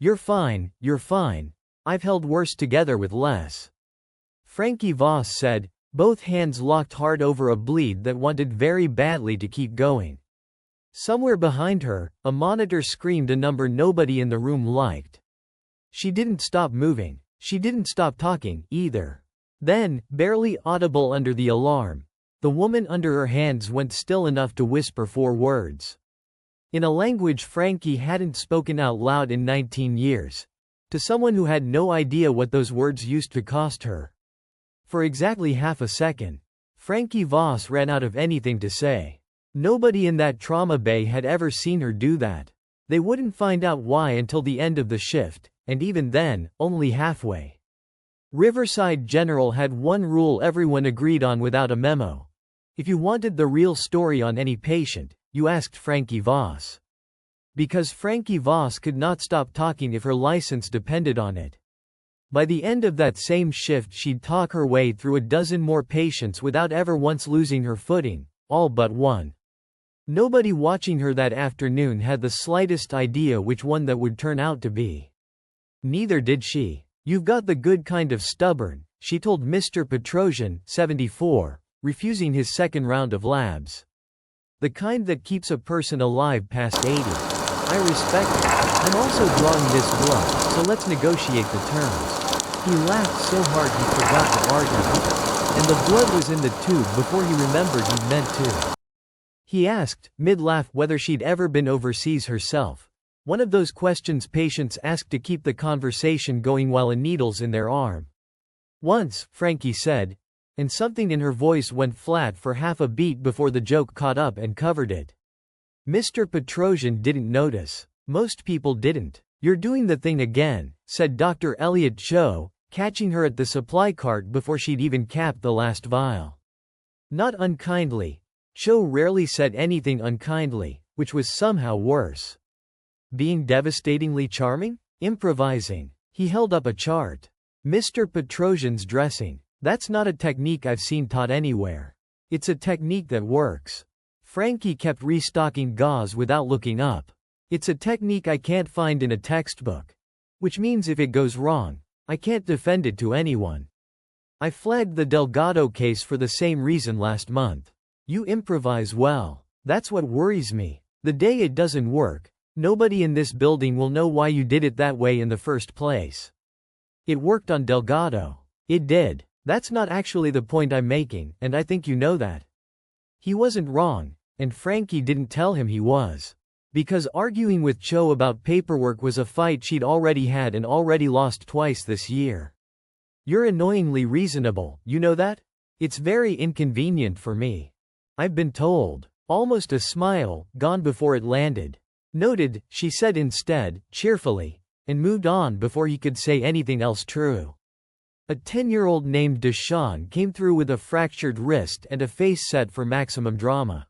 You're fine, you're fine. I've held worse together with less. Frankie Voss said, both hands locked hard over a bleed that wanted very badly to keep going. Somewhere behind her, a monitor screamed a number nobody in the room liked. She didn't stop moving. She didn't stop talking, either. Then, barely audible under the alarm, the woman under her hands went still enough to whisper 4 words. In a language Frankie hadn't spoken out loud in 19 years. To someone who had no idea what those words used to cost her. For exactly half a second, Frankie Voss ran out of anything to say. Nobody in that trauma bay had ever seen her do that. They wouldn't find out why until the end of the shift, and even then, only halfway. Riverside General had one rule everyone agreed on without a memo. If you wanted the real story on any patient, you asked Frankie Voss. Because Frankie Voss could not stop talking if her license depended on it. By the end of that same shift she'd talk her way through a dozen more patients without ever once losing her footing, all but one. Nobody watching her that afternoon had the slightest idea which one that would turn out to be. Neither did she. You've got the good kind of stubborn, she told Mr. Petrosian, 74, refusing his second round of labs. The kind that keeps a person alive past 80. I respect it. I'm also drawing this blood, so let's negotiate the terms. He laughed so hard he forgot to argue. And the blood was in the tube before he remembered he'd meant to. He asked, mid-laugh, whether she'd ever been overseas herself. One of those questions patients ask to keep the conversation going while a needle's in their arm. Once, Frankie said, and something in her voice went flat for half a beat before the joke caught up and covered it. Mr. Petrosian didn't notice. Most people didn't. You're doing the thing again, said Dr. Elliot Cho, catching her at the supply cart before she'd even capped the last vial. Not unkindly. Cho rarely said anything unkindly, which was somehow worse. Being devastatingly charming? Improvising. He held up a chart. Mr. Petrosian's dressing. That's not a technique I've seen taught anywhere. It's a technique that works. Frankie kept restocking gauze without looking up. It's a technique I can't find in a textbook. Which means if it goes wrong, I can't defend it to anyone. I flagged the Delgado case for the same reason last month. You improvise well. That's what worries me. The day it doesn't work, nobody in this building will know why you did it that way in the first place. It worked on Delgado. It did. That's not actually the point I'm making, and I think you know that. He wasn't wrong, and Frankie didn't tell him he was. Because arguing with Cho about paperwork was a fight she'd already had and already lost twice this year. You're annoyingly reasonable, you know that? It's very inconvenient for me. I've been told. Almost a smile, gone before it landed. Noted, she said instead, cheerfully, and moved on before he could say anything else true. A 10-year-old named Deshawn came through with a fractured wrist and a face set for maximum drama.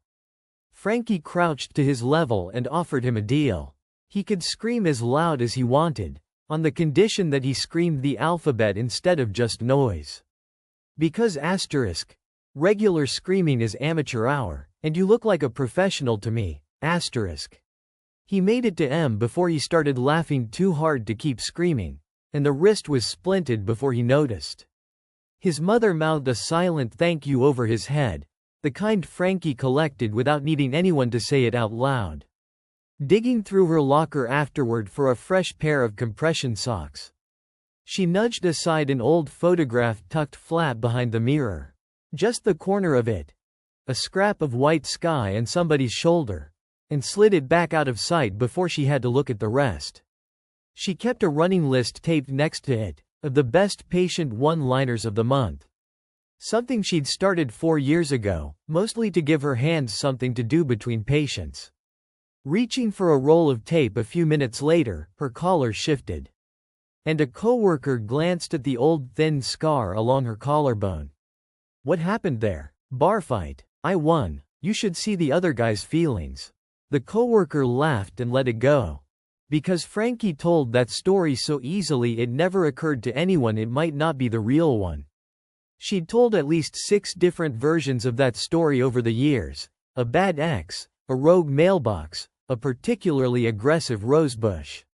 Frankie crouched to his level and offered him a deal. He could scream as loud as he wanted, on the condition that he screamed the alphabet instead of just noise. Because asterisk. Regular screaming is amateur hour, and you look like a professional to me, asterisk. He made it to M before he started laughing too hard to keep screaming, and the wrist was splinted before he noticed. His mother mouthed a silent thank you over his head, the kind Frankie collected without needing anyone to say it out loud. Digging through her locker afterward for a fresh pair of compression socks. She nudged aside an old photograph tucked flat behind the mirror. Just the corner of it. A scrap of white sky and somebody's shoulder. And slid it back out of sight before she had to look at the rest. She kept a running list taped next to it, of the best patient one-liners of the month. Something she'd started 4 years ago, mostly to give her hands something to do between patients. Reaching for a roll of tape a few minutes later, her collar shifted. And a coworker glanced at the old thin scar along her collarbone. What happened there? Bar fight. I won. You should see the other guy's feelings. The coworker laughed and let it go. Because Frankie told that story so easily it never occurred to anyone it might not be the real one. She'd told at least 6 different versions of that story over the years. A bad ex, a rogue mailbox, a particularly aggressive rosebush.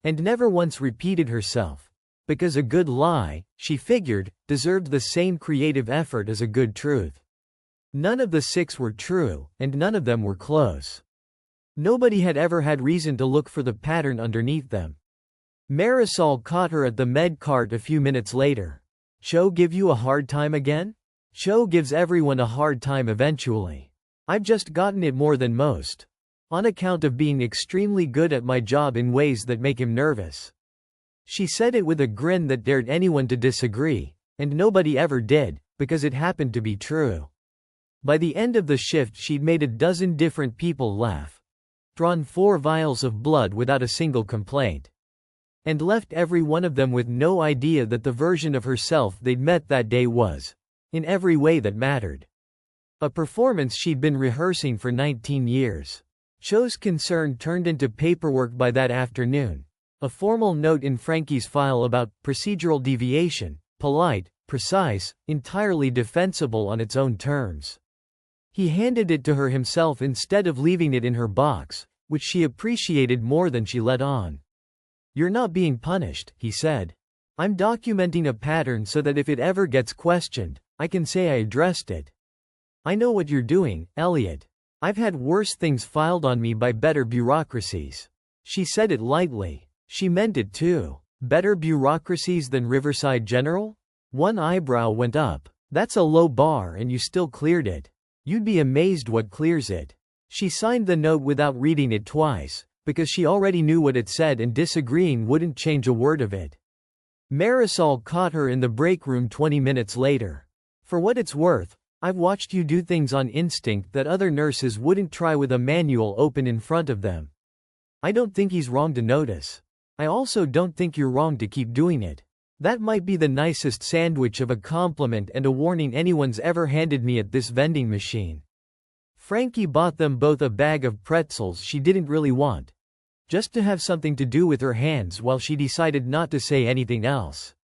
and never once repeated herself. Because a good lie, she figured, deserved the same creative effort as a good truth. None of the 6 were true, and none of them were close. Nobody had ever had reason to look for the pattern underneath them. Marisol caught her at the med cart a few minutes later. "Cho give you a hard time again?" "Cho gives everyone a hard time eventually. I've just gotten it more than most. On account of being extremely good at my job in ways that make him nervous." She said it with a grin that dared anyone to disagree, and nobody ever did, because it happened to be true. By the end of the shift she'd made a dozen different people laugh, drawn 4 vials of blood without a single complaint, and left every one of them with no idea that the version of herself they'd met that day was, in every way that mattered, a performance she'd been rehearsing for 19 years. Cho's concern turned into paperwork by that afternoon. A formal note in Frankie's file about procedural deviation, polite, precise, entirely defensible on its own terms. He handed it to her himself instead of leaving it in her box, which she appreciated more than she let on. "You're not being punished," he said. "I'm documenting a pattern so that if it ever gets questioned, I can say I addressed it. I know what you're doing, Elliot. I've had worse things filed on me by better bureaucracies." She said it lightly. She meant it too. Better bureaucracies than Riverside General? One eyebrow went up. "That's a low bar and you still cleared it. You'd be amazed what clears it." She signed the note without reading it twice, because she already knew what it said and disagreeing wouldn't change a word of it. Marisol caught her in the break room 20 minutes later. "For what it's worth, I've watched you do things on instinct that other nurses wouldn't try with a manual open in front of them. I don't think he's wrong to notice. I also don't think you're wrong to keep doing it. That might be the nicest sandwich of a compliment and a warning anyone's ever handed me at this vending machine." Frankie bought them both a bag of pretzels she didn't really want, just to have something to do with her hands while she decided not to say anything else.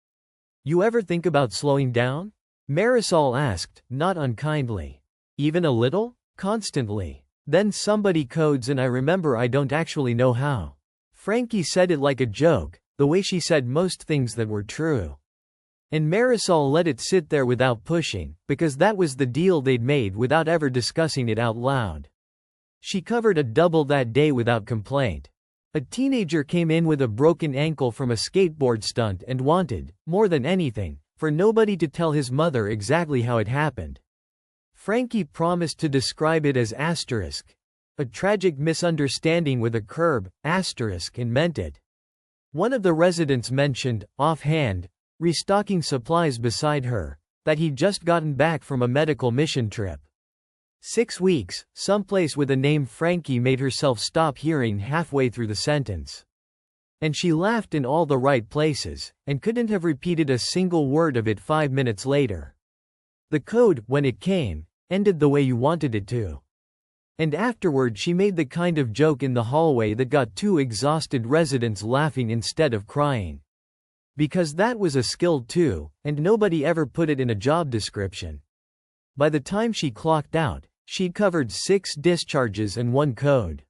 "You ever think about slowing down?" Marisol asked, not unkindly. "Even a little?" "Constantly. Then somebody codes and I remember I don't actually know how." Frankie said it like a joke, the way she said most things that were true. And Marisol let it sit there without pushing, because that was the deal they'd made without ever discussing it out loud. She covered a double that day without complaint. A teenager came in with a broken ankle from a skateboard stunt and wanted, more than anything, for nobody to tell his mother exactly how it happened. Frankie promised to describe it as a tragic misunderstanding with a curb, and meant it. One of the residents mentioned, offhand, restocking supplies beside her, that he'd just gotten back from a medical mission trip. 6 weeks, someplace with a name Frankie made herself stop hearing halfway through the sentence. And she laughed in all the right places, and couldn't have repeated a single word of it 5 minutes later. The code, when it came, ended the way you wanted it to. And afterward she made the kind of joke in the hallway that got 2 exhausted residents laughing instead of crying. Because that was a skill too, and nobody ever put it in a job description. By the time she clocked out, she'd covered 6 discharges and 1 code.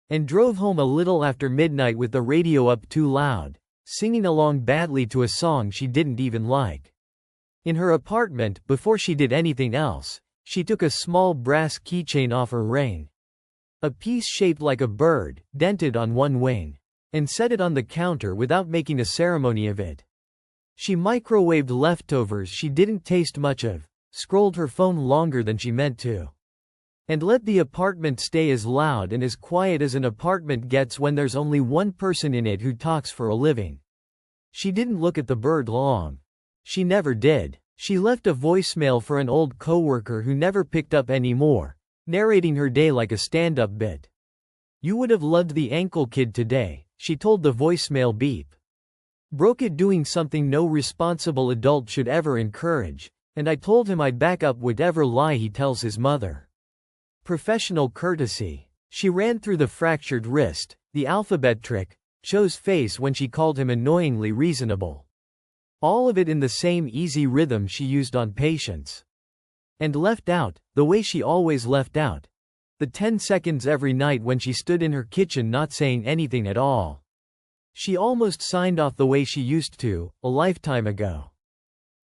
And drove home a little after midnight with the radio up too loud, singing along badly to a song she didn't even like. In her apartment, before she did anything else, she took a small brass keychain off her ring. A piece shaped like a bird, dented on one wing. And set it on the counter without making a ceremony of it. She microwaved leftovers she didn't taste much of, scrolled her phone longer than she meant to. And let the apartment stay as loud and as quiet as an apartment gets when there's only one person in it who talks for a living. She didn't look at the bird long. She never did. She left a voicemail for an old coworker who never picked up anymore, narrating her day like a stand-up bit. "You would have loved the ankle kid today," she told the voicemail beep. "Broke it doing something no responsible adult should ever encourage, and I told him I'd back up whatever lie he tells his mother." Professional courtesy. She ran through the fractured wrist, the alphabet trick, Cho's face when she called him annoyingly reasonable. All of it in the same easy rhythm she used on patients. And left out, the way she always left out, the 10 seconds every night when she stood in her kitchen not saying anything at all. She almost signed off the way she used to, a lifetime ago.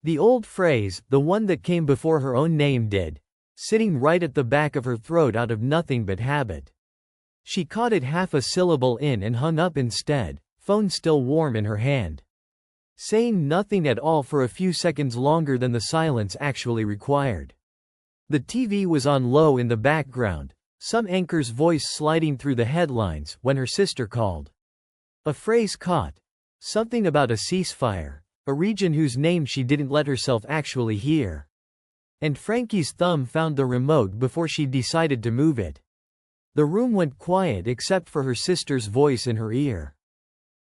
The old phrase, the one that came before her own name did, sitting right at the back of her throat out of nothing but habit. She caught it half a syllable in and hung up instead, phone still warm in her hand. Saying nothing at all for a few seconds longer than the silence actually required. The TV was on low in the background, some anchor's voice sliding through the headlines, when her sister called. A phrase caught. Something about a ceasefire, a region whose name she didn't let herself actually hear. And Frankie's thumb found the remote before she decided to move it. The room went quiet except for her sister's voice in her ear.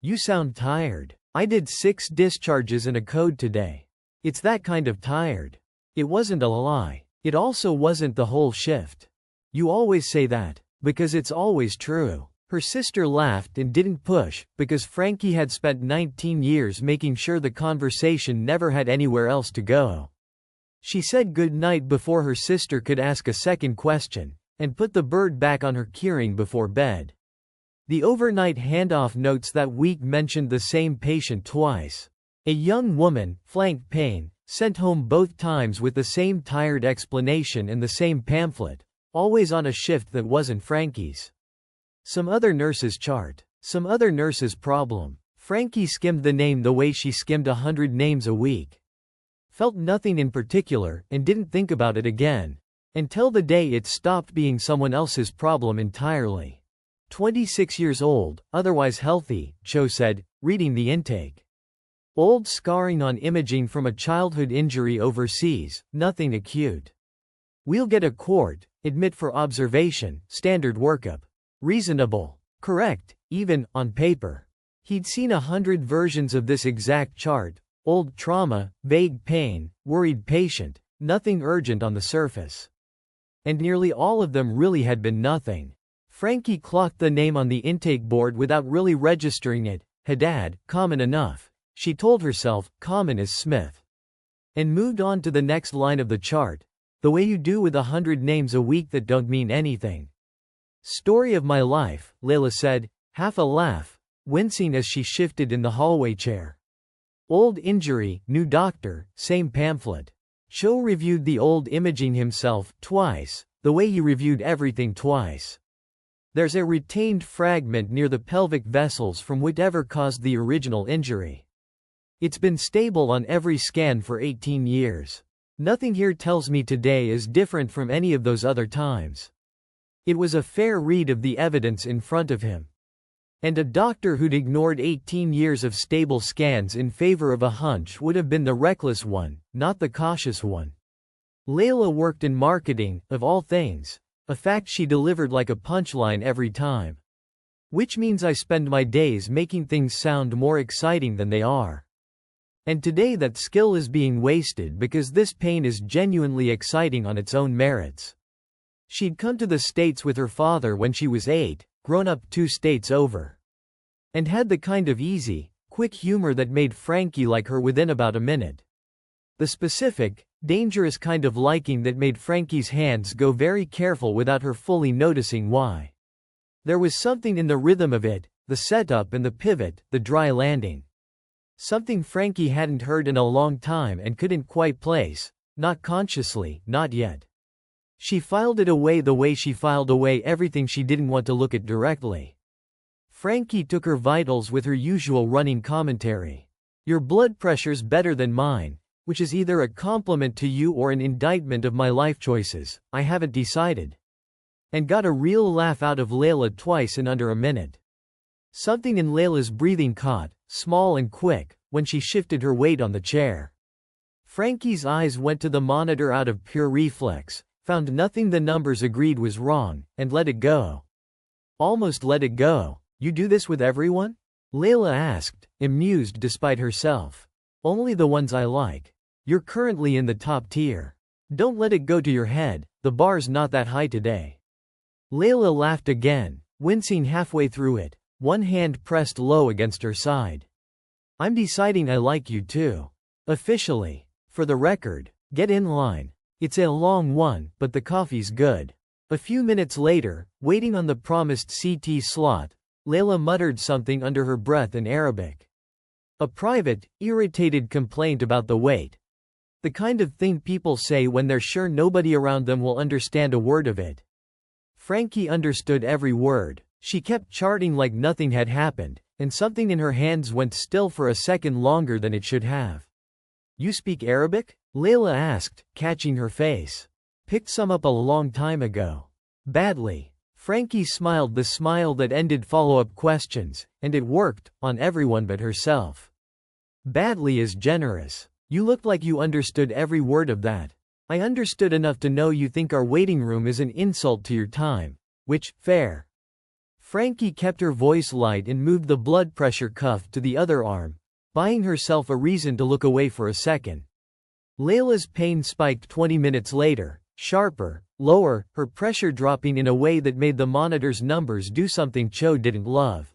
"You sound tired. I did 6 discharges and a code today. It's that kind of tired." It wasn't a lie. It also wasn't the whole shift. "You always say that, because it's always true." Her sister laughed and didn't push, because Frankie had spent 19 years making sure the conversation never had anywhere else to go. She said good night before her sister could ask a second question, and put the bird back on her keyring before bed. The overnight handoff notes that week mentioned the same patient twice. A young woman, flank pain, sent home both times with the same tired explanation and the same pamphlet, always on a shift that wasn't Frankie's. Some other nurse's chart. Some other nurse's problem. Frankie skimmed the name the way she skimmed 100 names a week. Felt nothing in particular, and didn't think about it again. Until the day it stopped being someone else's problem entirely. 26 years old, otherwise healthy, Cho said, reading the intake. Old scarring on imaging from a childhood injury overseas, nothing acute. We'll get a quart, admit for observation, standard workup. Reasonable. Correct, even, on paper. He'd seen 100 versions of this exact chart. Old trauma, vague pain, worried patient, nothing urgent on the surface. And nearly all of them really had been nothing. Frankie clocked the name on the intake board without really registering it. Haddad, common enough. She told herself, common as Smith. And moved on to the next line of the chart. The way you do with 100 names a week that don't mean anything. Story of my life, Layla said, half a laugh, wincing as she shifted in the hallway chair. Old injury, new doctor, same pamphlet. Cho reviewed the old imaging himself, twice, the way he reviewed everything twice. There's a retained fragment near the pelvic vessels from whatever caused the original injury. It's been stable on every scan for 18 years. Nothing here tells me today is different from any of those other times. It was a fair read of the evidence in front of him. And a doctor who'd ignored 18 years of stable scans in favor of a hunch would have been the reckless one, not the cautious one. Layla worked in marketing, of all things, a fact she delivered like a punchline every time. Which means I spend my days making things sound more exciting than they are. And today that skill is being wasted because this pain is genuinely exciting on its own merits. She'd come to the States with her father when she was 8, grown up 2 states over. And had the kind of easy, quick humor that made Frankie like her within about a minute. The specific, dangerous kind of liking that made Frankie's hands go very careful without her fully noticing why. There was something in the rhythm of it, the setup and the pivot, the dry landing. Something Frankie hadn't heard in a long time and couldn't quite place, not consciously, not yet. She filed it away the way she filed away everything she didn't want to look at directly. Frankie took her vitals with her usual running commentary. Your blood pressure's better than mine, which is either a compliment to you or an indictment of my life choices, I haven't decided. And got a real laugh out of Layla twice in under a minute. Something in Layla's breathing caught, small and quick, when she shifted her weight on the chair. Frankie's eyes went to the monitor out of pure reflex, found nothing the numbers agreed was wrong, and let it go. Almost let it go. You do this with everyone? Layla asked, amused despite herself. Only the ones I like. You're currently in the top tier. Don't let it go to your head, the bar's not that high today. Layla laughed again, wincing halfway through it, one hand pressed low against her side. I'm deciding I like you too. Officially. For the record, get in line. It's a long one, but the coffee's good. A few minutes later, waiting on the promised CT slot, Layla muttered something under her breath in Arabic. A private, irritated complaint about the wait. The kind of thing people say when they're sure nobody around them will understand a word of it. Frankie understood every word. She kept charting like nothing had happened, and something in her hands went still for a second longer than it should have. "You speak Arabic?" Layla asked, catching her face. "Picked some up a long time ago." "Badly." Frankie smiled the smile that ended follow-up questions, and it worked, on everyone but herself. "Badly is generous. You looked like you understood every word of that. I understood enough to know you think our waiting room is an insult to your time. Which, fair." Frankie kept her voice light and moved the blood pressure cuff to the other arm, buying herself a reason to look away for a second. Layla's pain spiked 20 minutes later, sharper, lower, her pressure dropping in a way that made the monitor's numbers do something Cho didn't love.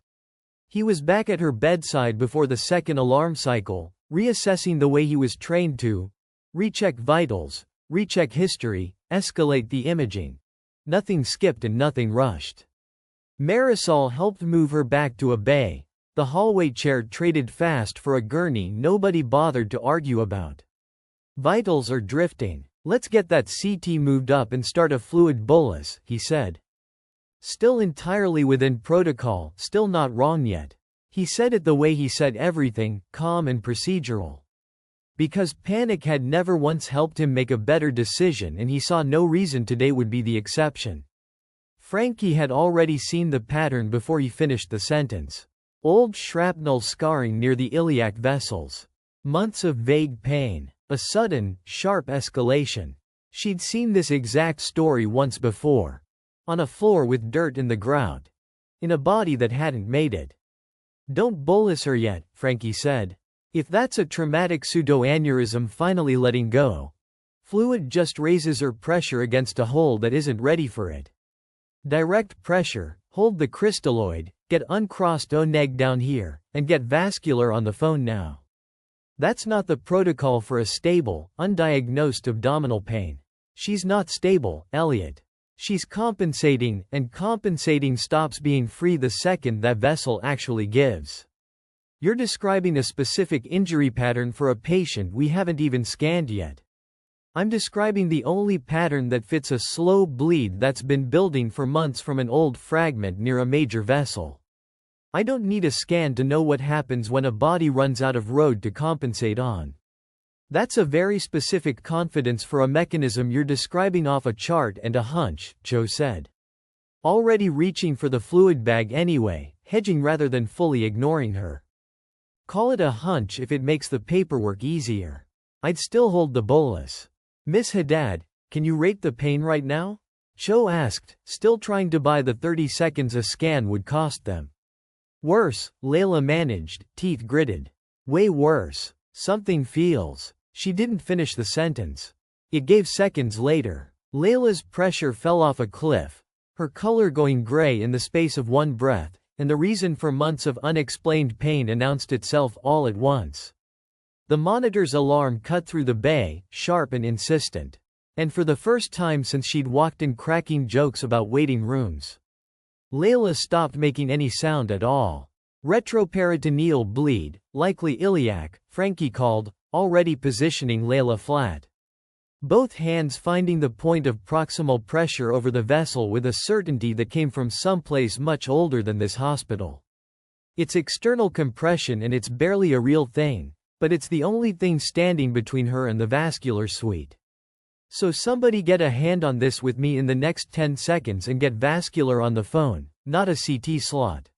He was back at her bedside before the second alarm cycle, reassessing the way he was trained to recheck vitals, recheck history, escalate the imaging. Nothing skipped and nothing rushed. Marisol helped move her back to a bay. The hallway chair traded fast for a gurney nobody bothered to argue about. "Vitals are drifting. Let's get that CT moved up and start a fluid bolus," he said. Still entirely within protocol, still not wrong yet. He said it the way he said everything, calm and procedural. Because panic had never once helped him make a better decision, and he saw no reason today would be the exception. Frankie had already seen the pattern before he finished the sentence. Old shrapnel scarring near the iliac vessels. Months of vague pain. A sudden, sharp escalation. She'd seen this exact story once before. On a floor with dirt in the ground. In a body that hadn't made it. "Don't bolus her yet," Frankie said. "If that's a traumatic pseudoaneurysm finally letting go. Fluid just raises her pressure against a hole that isn't ready for it. Direct pressure, hold the crystalloid, get uncrossed O-neg down here, and get vascular on the phone now." That's not the protocol for a stable, undiagnosed abdominal pain. She's not stable, Elliot. She's compensating, and compensating stops being free the second that vessel actually gives. You're describing a specific injury pattern for a patient we haven't even scanned yet. I'm describing the only pattern that fits a slow bleed that's been building for months from an old fragment near a major vessel. I don't need a scan to know what happens when a body runs out of road to compensate on. That's a very specific confidence for a mechanism you're describing off a chart and a hunch, Cho said. Already reaching for the fluid bag anyway, hedging rather than fully ignoring her. Call it a hunch if it makes the paperwork easier. I'd still hold the bolus. "Miss Haddad, can you rate the pain right now?" Cho asked, still trying to buy the 30 seconds a scan would cost them. "Worse," Layla managed, teeth gritted. "Way worse. Something feels." She didn't finish the sentence. It gave seconds later. Layla's pressure fell off a cliff, her color going gray in the space of one breath, and the reason for months of unexplained pain announced itself all at once. The monitor's alarm cut through the bay, sharp and insistent. And for the first time since she'd walked in cracking jokes about waiting rooms. Layla stopped making any sound at all. "Retroperitoneal bleed, likely iliac," Frankie called, already positioning Layla flat. Both hands finding the point of proximal pressure over the vessel with a certainty that came from someplace much older than this hospital. It's external compression and it's barely a real thing, but it's the only thing standing between her and the vascular suite. So somebody get a hand on this with me in the next 10 seconds and get vascular on the phone, not a CT slot.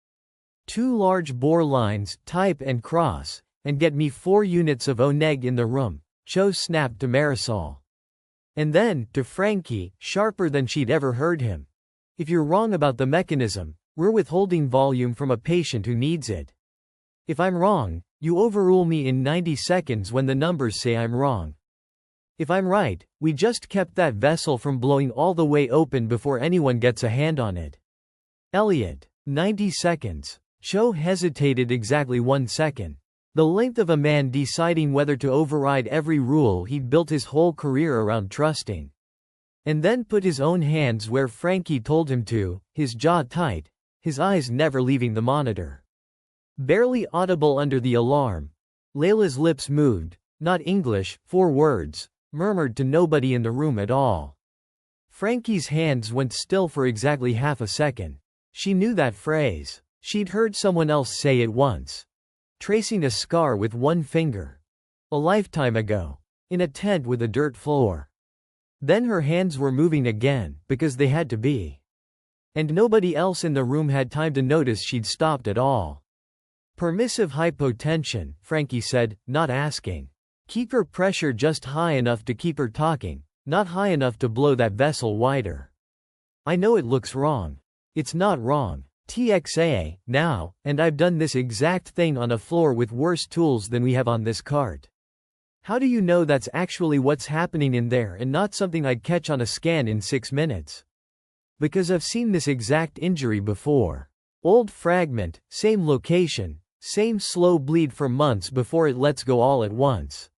2 large bore lines, type and cross, and get me 4 units of O-neg in the room, Cho snapped to Marisol. And then, to Frankie, sharper than she'd ever heard him. "If you're wrong about the mechanism, we're withholding volume from a patient who needs it. If I'm wrong, you overrule me in 90 seconds when the numbers say I'm wrong. If I'm right, we just kept that vessel from blowing all the way open before anyone gets a hand on it." "Elliot, 90 seconds. Cho hesitated exactly 1 second. The length of a man deciding whether to override every rule he'd built his whole career around trusting. And then put his own hands where Frankie told him to, his jaw tight, his eyes never leaving the monitor. Barely audible under the alarm, Layla's lips moved, not English, 4 words, murmured to nobody in the room at all. Frankie's hands went still for exactly half a second. She knew that phrase. She'd heard someone else say it once. Tracing a scar with one finger. A lifetime ago. In a tent with a dirt floor. Then her hands were moving again, because they had to be. And nobody else in the room had time to notice she'd stopped at all. Permissive hypotension, Frankie said, not asking. Keep her pressure just high enough to keep her talking, not high enough to blow that vessel wider. I know it looks wrong. It's not wrong. TXA, now, and I've done this exact thing on a floor with worse tools than we have on this cart. How do you know that's actually what's happening in there and not something I'd catch on a scan in 6 minutes? Because I've seen this exact injury before. Old fragment, same location, same slow bleed for months before it lets go all at once.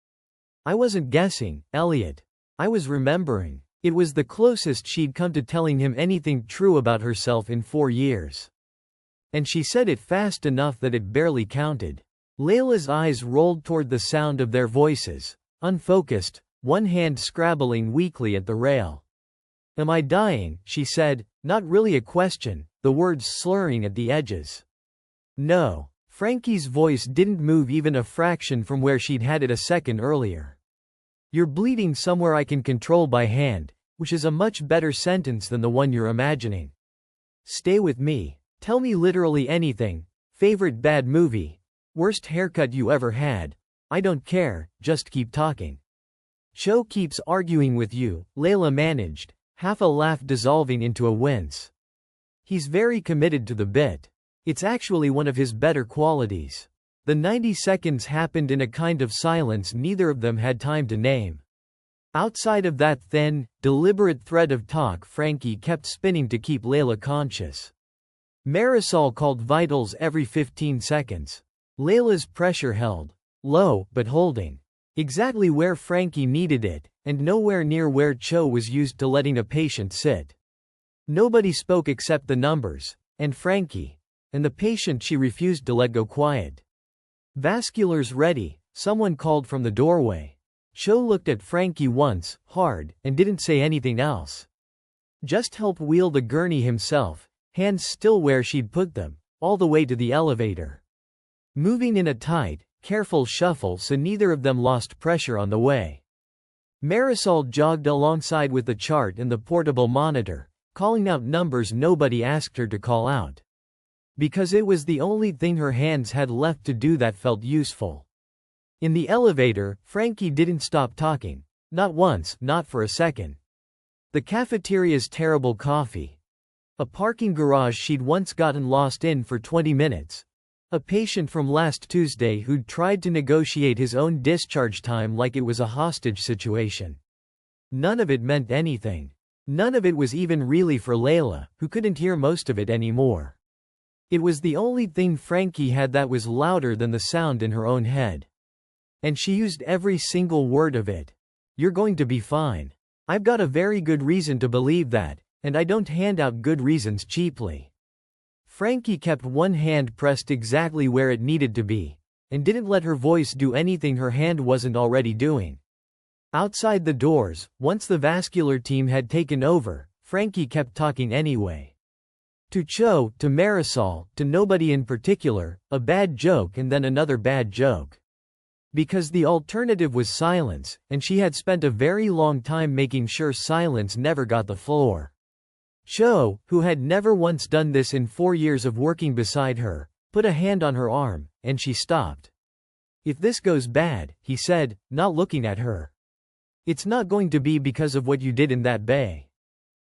I wasn't guessing, Elliot. I was remembering. It was the closest she'd come to telling him anything true about herself in 4 years. And she said it fast enough that it barely counted. Layla's eyes rolled toward the sound of their voices, unfocused, one hand scrabbling weakly at the rail. Am I dying? She said, not really a question, the words slurring at the edges. No. Frankie's voice didn't move even a fraction from where she'd had it a second earlier. You're bleeding somewhere I can control by hand, which is a much better sentence than the one you're imagining. Stay with me. Tell me literally anything. Favorite bad movie? Worst haircut you ever had? I don't care, just keep talking. Cho keeps arguing with you, Layla managed, half a laugh dissolving into a wince. He's very committed to the bit. It's actually one of his better qualities. The 90 seconds happened in a kind of silence neither of them had time to name. Outside of that thin, deliberate thread of talk Frankie kept spinning to keep Layla conscious. Marisol called vitals every 15 seconds. Layla's pressure held. Low, but holding. Exactly where Frankie needed it, and nowhere near where Cho was used to letting a patient sit. Nobody spoke except the numbers, and Frankie. And the patient she refused to let go quiet. Vasculars ready, someone called from the doorway. Cho looked at Frankie once, hard, and didn't say anything else. Just help wheel the gurney himself, hands still where she'd put them, all the way to the elevator. Moving in a tight, careful shuffle so neither of them lost pressure on the way. Marisol jogged alongside with the chart and the portable monitor, calling out numbers nobody asked her to call out. Because it was the only thing her hands had left to do that felt useful. In the elevator, Frankie didn't stop talking. Not once, not for a second. The cafeteria's terrible coffee. A parking garage she'd once gotten lost in for 20 minutes. A patient from last Tuesday who'd tried to negotiate his own discharge time like it was a hostage situation. None of it meant anything. None of it was even really for Layla, who couldn't hear most of it anymore. It was the only thing Frankie had that was louder than the sound in her own head. And she used every single word of it. You're going to be fine. I've got a very good reason to believe that, and I don't hand out good reasons cheaply. Frankie kept one hand pressed exactly where it needed to be, and didn't let her voice do anything her hand wasn't already doing. Outside the doors, once the vascular team had taken over, Frankie kept talking anyway. To Cho, to Marisol, to nobody in particular, a bad joke and then another bad joke. Because the alternative was silence, and she had spent a very long time making sure silence never got the floor. Cho, who had never once done this in 4 years of working beside her, put a hand on her arm, and she stopped. If this goes bad, he said, not looking at her. It's not going to be because of what you did in that bay.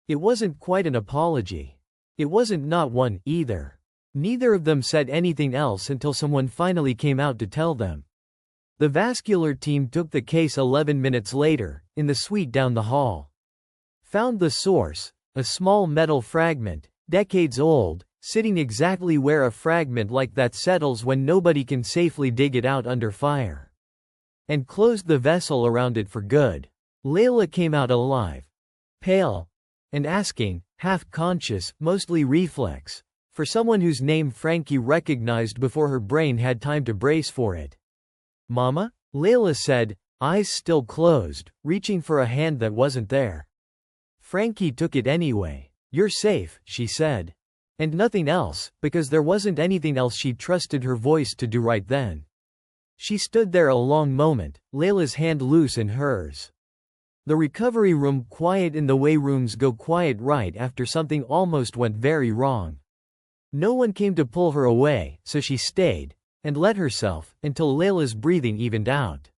It wasn't quite an apology. It wasn't not one, either. Neither of them said anything else until someone finally came out to tell them. The vascular team took the case 11 minutes later, in the suite down the hall. Found the source, a small metal fragment, decades old, sitting exactly where a fragment like that settles when nobody can safely dig it out under fire. And closed the vessel around it for good. Layla came out alive. Pale. And asking, half-conscious, mostly reflex, for someone whose name Frankie recognized before her brain had time to brace for it. "Mama?" Layla said, eyes still closed, reaching for a hand that wasn't there. Frankie took it anyway. "You're safe," she said. And nothing else, because there wasn't anything else she trusted her voice to do right then. She stood there a long moment, Layla's hand loose in hers. The recovery room quiet in the way rooms go quiet right after something almost went very wrong. No one came to pull her away, so she stayed, and let herself, until Layla's breathing evened out.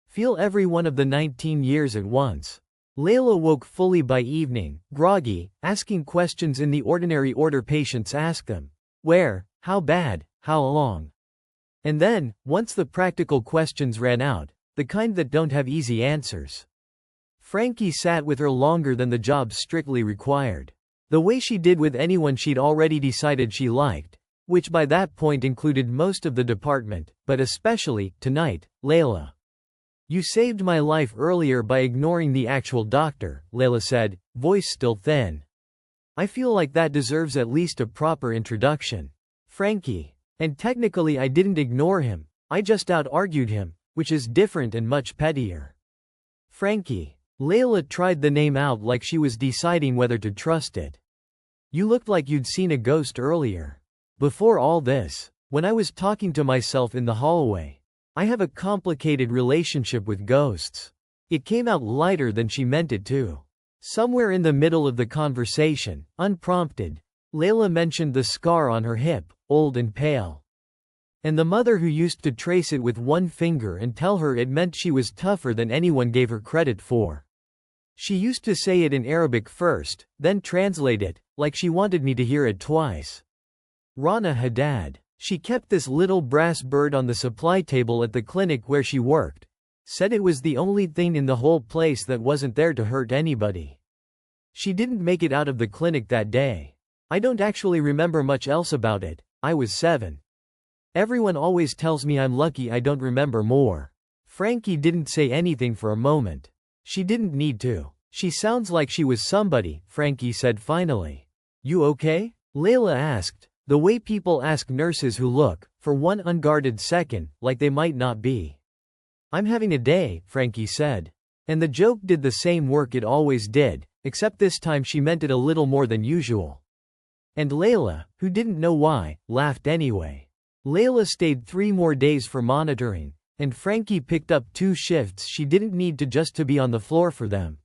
Feel every one of the 19 years at once. Layla woke fully by evening, groggy, asking questions in the ordinary order patients ask them. Where? How bad? How long? And then, once the practical questions ran out, the kind that don't have easy answers. Frankie sat with her longer than the job strictly required. The way she did with anyone she'd already decided she liked, which by that point included most of the department, but especially, tonight, Layla. "You saved my life earlier by ignoring the actual doctor," Layla said, voice still thin. "I feel like that deserves at least a proper introduction. Frankie. And technically I didn't ignore him, I just out-argued him, which is different and much pettier." Frankie. Layla tried the name out like she was deciding whether to trust it. "You looked like you'd seen a ghost earlier. Before all this, when I was talking to myself in the hallway. I have a complicated relationship with ghosts." It came out lighter than she meant it to. Somewhere in the middle of the conversation, unprompted, Layla mentioned the scar on her hip, old and pale. And the mother who used to trace it with one finger and tell her it meant she was tougher than anyone gave her credit for. She used to say it in Arabic first, then translate it, like she wanted me to hear it twice. Rana Haddad. She kept this little brass bird on the supply table at the clinic where she worked. Said it was the only thing in the whole place that wasn't there to hurt anybody. She didn't make it out of the clinic that day. I don't actually remember much else about it, I was 7. Everyone always tells me I'm lucky I don't remember more. Frankie didn't say anything for a moment. She didn't need to. "She sounds like she was somebody," Frankie said finally. "You okay?" Layla asked. The way people ask nurses who look, for one unguarded second, like they might not be. "I'm having a day," Frankie said. And the joke did the same work it always did, except this time she meant it a little more than usual. And Layla, who didn't know why, laughed anyway. Layla stayed 3 more days for monitoring, and Frankie picked up 2 shifts she didn't need to just to be on the floor for them.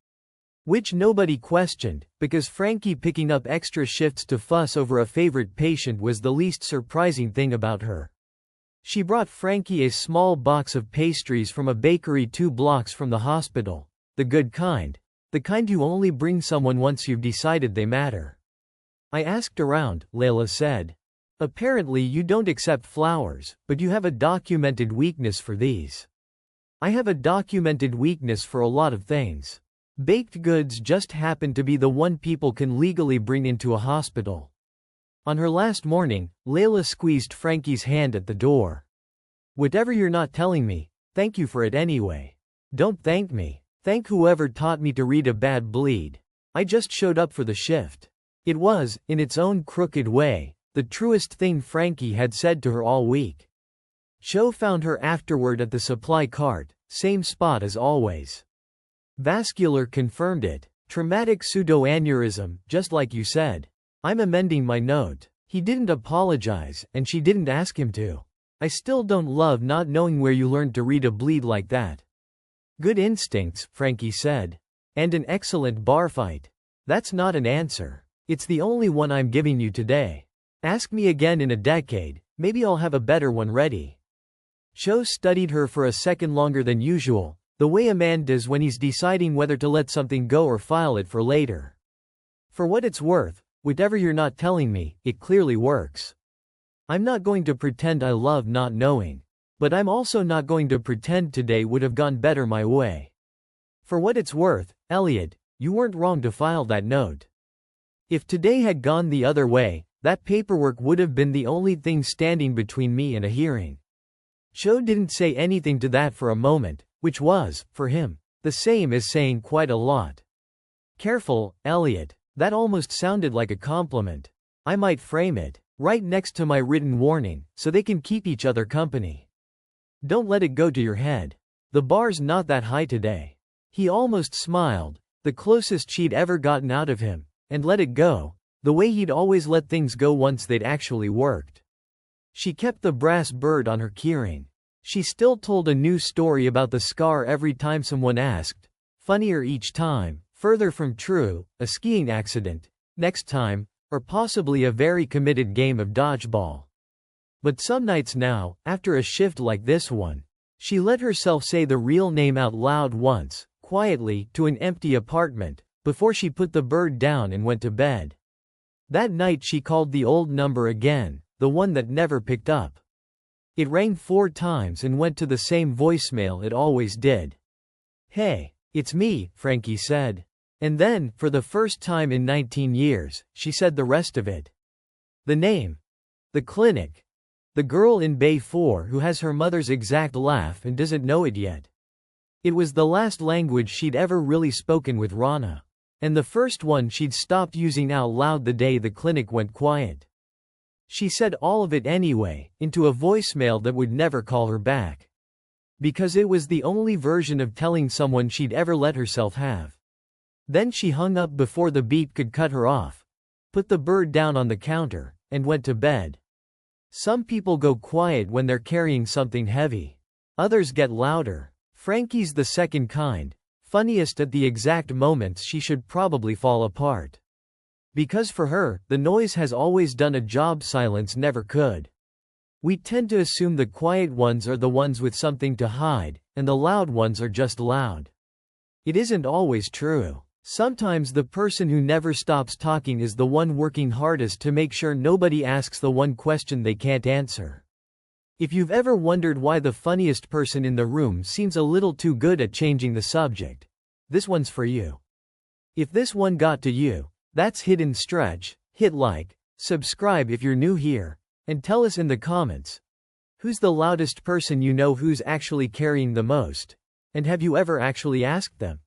Which nobody questioned, because Frankie picking up extra shifts to fuss over a favorite patient was the least surprising thing about her. She brought Frankie a small box of pastries from a bakery 2 blocks from the hospital. The good kind. The kind you only bring someone once you've decided they matter. "I asked around," Layla said. "Apparently you don't accept flowers, but you have a documented weakness for these." "I have a documented weakness for a lot of things. Baked goods just happen to be the one people can legally bring into a hospital." On her last morning, Layla squeezed Frankie's hand at the door. "Whatever you're not telling me, thank you for it anyway." "Don't thank me. Thank whoever taught me to read a bad bleed. I just showed up for the shift." It was, in its own crooked way, the truest thing Frankie had said to her all week. Cho found her afterward at the supply cart, same spot as always. Vascular confirmed it. Traumatic pseudoaneurysm, just like you said. "I'm amending my note." He didn't apologize, and she didn't ask him to. "I still don't love not knowing where you learned to read a bleed like that." "Good instincts," Frankie said. "And an excellent bar fight." "That's not an answer. It's the only one I'm giving you today. Ask me again in a decade, maybe I'll have a better one ready." Cho studied her for a second longer than usual, the way a man does when he's deciding whether to let something go or file it for later. "For what it's worth, whatever you're not telling me, it clearly works. I'm not going to pretend I love not knowing. But I'm also not going to pretend today would have gone better my way. For what it's worth, Elliot, you weren't wrong to file that note. If today had gone the other way, that paperwork would have been the only thing standing between me and a hearing." Cho didn't say anything to that for a moment, which was, for him, the same as saying quite a lot. "Careful, Elliot. That almost sounded like a compliment. I might frame it." Right next to my written warning, so they can keep each other company. Don't let it go to your head. The bar's not that high today. He almost smiled, the closest she'd ever gotten out of him, and let it go, the way he'd always let things go once they'd actually worked. She kept the brass bird on her keyring. She still told a new story about the scar every time someone asked, funnier each time, further from true, a skiing accident, next time, or possibly a very committed game of dodgeball. But some nights now, after a shift like this one, she let herself say the real name out loud once, quietly, to an empty apartment, before she put the bird down and went to bed. That night she called the old number again, the one that never picked up. It rang 4 times and went to the same voicemail it always did. "Hey, it's me," Frankie said. And then, for the first time in 19 years, she said the rest of it. The name. The clinic. The girl in Bay 4 who has her mother's exact laugh and doesn't know it yet. It was the last language she'd ever really spoken with Rana. And the first one she'd stopped using out loud the day the clinic went quiet. She said all of it anyway, into a voicemail that would never call her back. Because it was the only version of telling someone she'd ever let herself have. Then she hung up before the beep could cut her off, put the bird down on the counter, and went to bed. Some people go quiet when they're carrying something heavy. Others get louder. Frankie's the second kind, funniest at the exact moments she should probably fall apart. Because for her, the noise has always done a job silence never could. We tend to assume the quiet ones are the ones with something to hide, and the loud ones are just loud. It isn't always true. Sometimes the person who never stops talking is the one working hardest to make sure nobody asks the one question they can't answer. If you've ever wondered why the funniest person in the room seems a little too good at changing the subject, this one's for you. If this one got to you, that's Hidden Stretch. Hit like, subscribe if you're new here, and tell us in the comments, who's the loudest person you know who's actually carrying the most, and have you ever actually asked them?